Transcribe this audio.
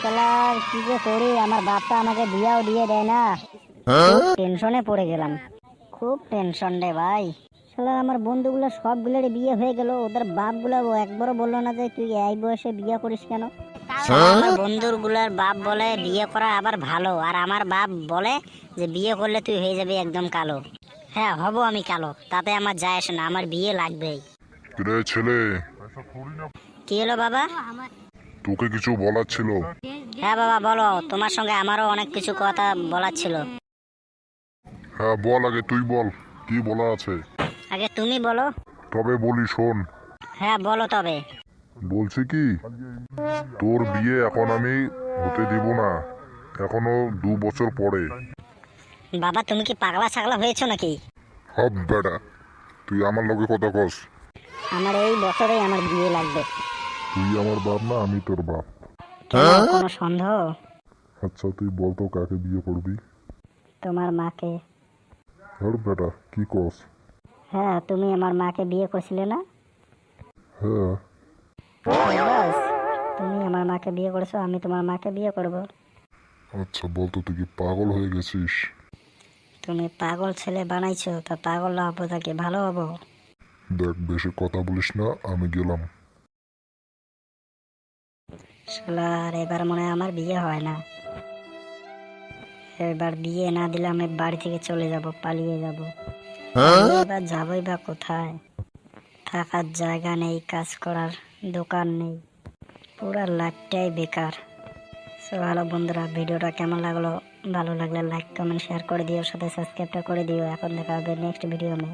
শালার কি যে করি, আমার বাপটা আমাকে বিয়াও দিয়ে দেয় না। খুব টেনশনে পড়ে গেলাম, খুব টেনশন রে ভাই। শালার আমার বন্ধুগুলো সবগুলোরই বিয়ে হয়ে গেল, ওদের বাপগুলো একবারও বললো না যে তুই এই বয়সে বিয়ে করিস কেন। আমার বন্ধুর গুলার বাপ বলে বিয়ে করা আবার ভালো, আর আমার বাপ বলে যে বিয়ে করলে তুই হয়ে যাবি একদম কালো। হ্যাঁ, হব আমি কালো, তাতে আমার যায় আসে না, আমার বিয়ে লাগবেই। রে ছেলে, কি হলো বাবা? তোকে কিছু বলার ছিল। হ্যাঁ বাবা বলো, তোমার সঙ্গে আমারও অনেক কিছু কথা বলার ছিল। হ্যাঁ বল, আগে তুই বল, কি বলার আছে। আগে তুমি বলো। তবে বলি শোন। হ্যাঁ বলো তবে। বলছি কি, তোর বিয়ে এখন আমি হতে দিব না, এখনো 2 বছর পরে। বাবা তুমি কি পাগলা ছাগলা হয়েছো নাকি? হব বেটা, তুই আমার লগে কথা কস। আমার এই বছরেই আমার বিয়ে লাগবে। তুই আমার বাপ না, আমি তোর বাপ। কেন, কোনো সন্দেহ? আচ্ছা তুই বল তো কাকে বিয়ে করবি। তোমার মাকে। হর বেটা কি কস। হ্যাঁ, তুমি আমার মাকে বিয়ে করছিলে না? হ্যাঁ। বাস, তুমি আমার মাকে বিয়ে করেছো, আমি তোমার মাকে বিয়ে করব। আচ্ছা বল তো, তুই কি পাগল হয়ে গেছিস? তুমি পাগল ছেলে বানাইছো, তা পাগল না হবো তাকে ভালো হবো? দেখ বেশি কথা বলিস না, আমি গেলাম। শালার এবার মনে হয় আমার বিয়ে হয় না। এবার বিয়ে না দিলে আমি বাড়ি থেকে চলে যাব, পালিয়ে যাব। এবার যাবোই বা কোথায়? থাকার জায়গা নেই, কাজ করার দোকান নেই, পুরা লাইফটাই বেকার। সো হ্যালো বন্ধুরা, ভিডিওটা কেমন লাগলো? ভালো লাগলে লাইক কমেন্ট শেয়ার করে দিও, সাথে সাবস্ক্রাইবটা করে দিও। এখন দেখা হবে নেক্সট ভিডিও মে।